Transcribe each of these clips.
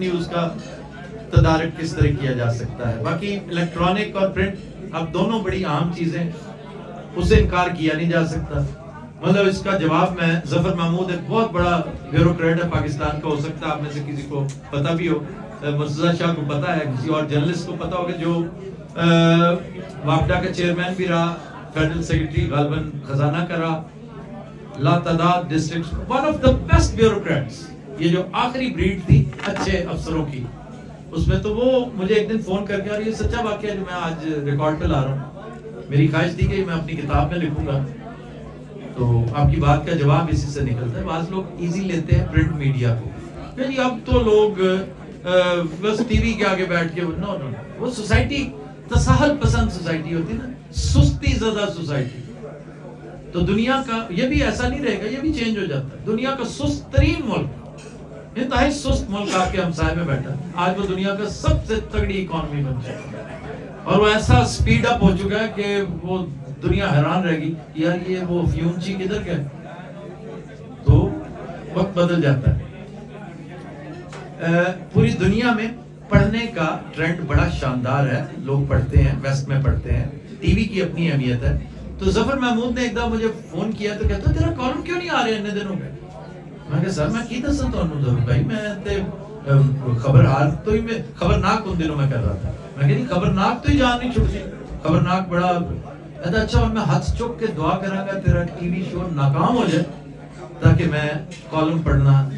News کا تدارک کس طرح کیا جا سکتا ہے. باقی الیکٹرانک اور پرنٹ اب دونوں بڑی عام چیزیں, اسے انکار کیا نہیں جا سکتا. مطلب اس کا جواب میں, ظفر محمود ایک بہت بڑا بیوروکریٹ ہے پاکستان کا, ہو سکتا ہے آپ میں سے کسی کو پتہ بھی ہو, مرتضیٰ شاہ کو پتہ ہے, کسی اور جرنلسٹ کو پتہ ہوگا, جو واپڈا کا چیئرمین بھی رہا, فیڈرل سیکرٹری غالباً خزانہ کا رہا, لا تعداد district, one of the best bureaucrats. یہ جو آخری بریڈ تھی اچھے افسروں کی, اس میں تو وہ مجھے ایک دن فون کر کے, اور یہ سچا واقعہ جو میں آج ریکارڈ پہ لا رہا ہوں, میری خواہش تھی کہ میں اپنی کتاب میں لکھوں گا, تو آپ کی بات کا جواب اسی سے نکلتا ہے. بعض لوگ ایزی لیتے ہیں پرنٹ میڈیا کو, کہ اب تو لوگ بس ٹی وی کے آگے بیٹھ کے, نو نو, وہ سوسائٹی تساہل پسند سوسائٹی ہوتی نا, سستی زدہ سوسائٹی. تو دنیا کا یہ بھی ایسا نہیں رہے گا, یہ بھی چینج ہو جاتا ہے. دنیا کا سست ترین ملک, انتہائی سست ملک آپ کے ہمسائے میں بیٹھا, آج وہ دنیا کا سب سے تگڑی اکانومی بن چکا ہے, اور وہ ایسا سپیڈ اپ ہو چکا ہے کہ وہ دنیا حیران رہے گی یار یہ وہ فیونچی کدھر گئے. تو وقت بدل جاتا ہے. پوری دنیا میں پڑھنے کا ٹرینڈ بڑا شاندار ہے, لوگ پڑھتے ہیں, ویسٹ میں پڑھتے ہیں, ٹی وی کی اپنی اہمیت ہے. تو ظفر محمود نے ایک دم مجھے فون کیا تو کہتا تیرا کالم کیوں نہیں آ رہے اتنے دنوں میں. میں کہا سر میں کی دساں تانوں ظفر بھائی, میں تے خبر حال تو ہی میں خبرناک ان دنوں میں کر رہا تھا. میں کہ نہیں خبرناک تو ہی جان نہیں چھوٹی, خبرناک بڑا. اچھا میں ہاتھ چک کے دعا کراں گا تیرا ٹی وی شو ناکام ہو جائے تاکہ میں کالم پڑھنا.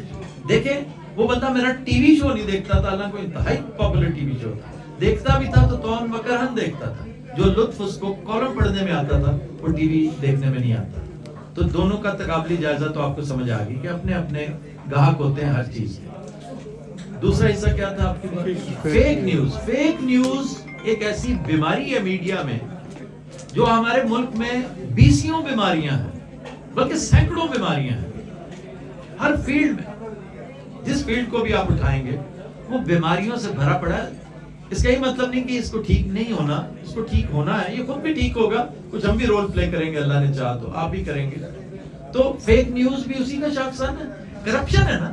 دیکھیں وہ بندہ میرا ٹی وی شو نہیں دیکھتا تھا, اللہ کو انتہائی پاپولر ٹی وی شو دیکھتا بھی تھا تو تون مکرہن دیکھتا تھا. جو لطف اس کو کالم پڑھنے میں آتا تھا وہ ٹی وی دیکھنے میں نہیں آتا. تو دونوں کا تقابلی جائزہ تو آپ کو سمجھ آ گئی کہ اپنے اپنے گاہک ہوتے ہیں ہر چیز کے. دوسرا حصہ کیا تھا آپ کے پاس؟ Fake news. فیک نیوز ایک ایسی بیماری ہے میڈیا میں جو ہمارے ملک میں بیسیوں بیماریاں ہیں, بلکہ سینکڑوں بیماریاں ہیں ہر فیلڈ میں. جس فیلڈ کو بھی آپ اٹھائیں گے وہ بیماریوں سے بھرا پڑا ہے. اس کا یہ مطلب نہیں کہ اس کو ٹھیک نہیں ہونا, اس کو ٹھیک ہونا ہے, یہ خود بھی ٹھیک ہوگا. کچھ ہم بھی رول پلے کریں گے, اللہ نے چاہا تو آپ بھی کریں گے. تو فیک نیوز بھی اسی کا شاخسان ہے. کرپشن ہے نا,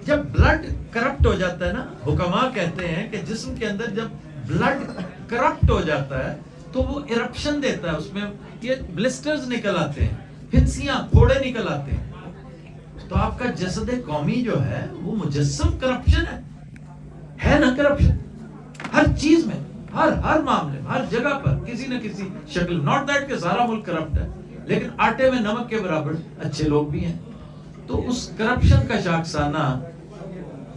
جب بلڈ کرپٹ ہو جاتا ہے نا, حکماء کہتے ہیں کہ جسم کے اندر جب بلڈ کرپٹ ہو جاتا ہے تو وہ ایرپشن دیتا ہے, اس میں یہ بلسٹرز نکل آتے ہیں, پھنسیاں پھوڑے نکل آتے ہیں. تو آپ کا جسد قومی جو ہے وہ مجسم کرپشن ہے نا. کرپشن ہر چیز میں, ہر معاملے میں, ہر جگہ پر کسی نہ کسی شکل. ناٹ دیٹ کہ سارا ملک کرپٹ ہے, لیکن آٹے میں نمک کے برابر اچھے لوگ بھی ہیں. تو اس کرپشن کا شاخسانہ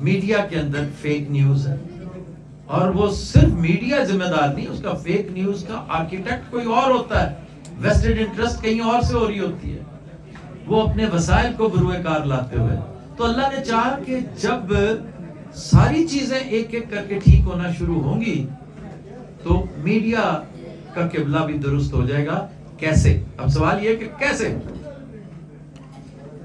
میڈیا کے اندر فیک نیوز ہے, اور وہ صرف میڈیا ذمہ دار نہیں, اس کا فیک نیوز کا آرکیٹیکٹ کوئی اور ہوتا ہے. ویسٹڈ انٹرسٹ کہیں اور سے ہو رہی ہوتی ہے, وہ اپنے وسائل کو بروئے کار لاتے ہوئے. تو اللہ نے چاہا کہ جب ساری چیزیں ایک ایک کر کے ٹھیک ہونا شروع ہوں گی تو میڈیا کا قبلہ بھی درست ہو جائے گا. کیسے؟ اب سوال یہ کہ کیسے؟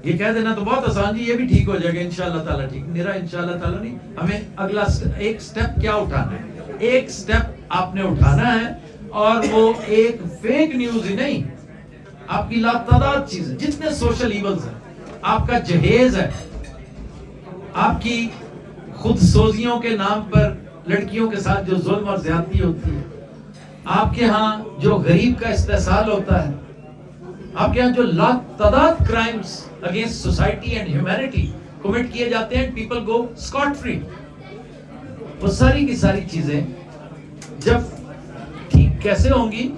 یہ کہہ دینا تو بہت آسان جی, یہ بھی ٹھیک ہو جائے گا انشاءاللہ تعالیٰ. ٹھیک میرا انشاءاللہ تعالیٰ نہیں, ہمیں اگلا ایک سٹیپ کیا اٹھانا ہے. ایک سٹیپ آپ نے اٹھانا ہے, اور وہ ایک فیک نیوز ہی نہیں, آپ کی لاتعداد چیزیں, جتنے سوشل ایونز ہیں, آپ کا جہیز ہے, آپ کی خود سوزیوں کے نام پر لڑکیوں کے ساتھ جو ظلم اور زیادتی ہوتی ہے, آپ کے ہاں جو غریب کا استحصال ہوتا ہے, آپ کے ہاں جو لاتعداد crimes against society and humanity commit کیے جاتے ہیں, پیپل گو اسکاٹ فری. وہ ساری کی ساری چیزیں جب ٹھیک کیسے ہوں گی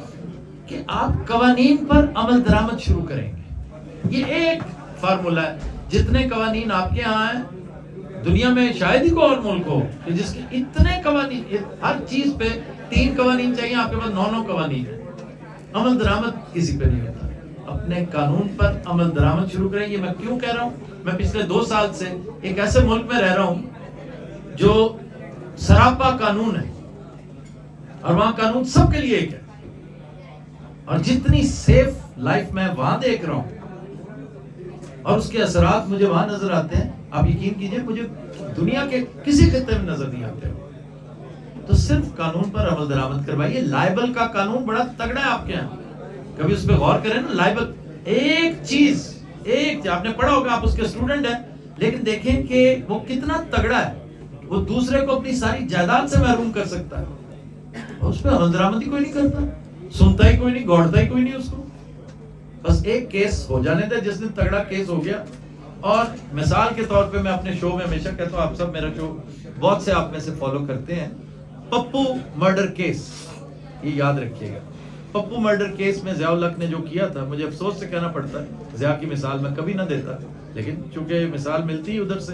کہ آپ قوانین پر عمل درآمد شروع کریں گے. یہ ایک فارمولا ہے. جتنے قوانین آپ کے ہاں ہیں, دنیا میں شاید ہی کوئی اور ملک ہو کہ جس کے اتنے قوانین, ہر چیز پہ 3 قوانین چاہیے, آپ کے پاس 9 قوانین ہیں. عمل درآمد کسی پہ نہیں ہوتا. اپنے قانون پر عمل درآمد شروع کریں. یہ میں کیوں کہہ رہا ہوں, میں پچھلے 2 سال سے ایک ایسے ملک میں رہ رہا ہوں جو سراپا قانون ہے, اور وہاں قانون سب کے لیے ایک ہے, اور جتنی سیف لائف میں وہاں دیکھ رہا ہوں اور اس کے اثرات مجھے وہاں نظر آتے ہیں, آپ یقین کیجئے مجھے دنیا کے کسی خطے میں نظر نہیں آتے. تو صرف قانون پر عمل درآمد کروائیے. لائبل کا قانون بڑا تگڑا ہے آپ کے یہاں, کبھی اس پہ غور کریں نا. لائبل ایک چیز, ایک آپ نے پڑھا ہوگا, آپ اس کے اسٹوڈنٹ ہیں, لیکن دیکھیں کہ وہ کتنا تگڑا ہے. وہ دوسرے کو اپنی ساری جائیداد سے محروم کر سکتا ہے، اس پہ حضرامندی کوئی نہیں کرتا، سنتا ہی کوئی نہیں، گوڑتا ہی کوئی نہیں اس کو. بس ایک کیس ہو جانے دے، جس دن تگڑا کیس ہو گیا. اور مثال کے طور پہ میں اپنے شو میں ہمیشہ کہتا ہوں، آپ سب میرا شو بہت سے آپ میں سے فالو کرتے ہیں، پپو مرڈر کیس، یہ یاد رکھیے گا. پپو مرڈر کیس میں ضیاء الحق نے جو کیا تھا، مجھے افسوس سے کہنا پڑتا ہے ضیاء کی مثال میں کبھی نہ دیتا، لیکن چونکہ مثال ملتی ادھر سے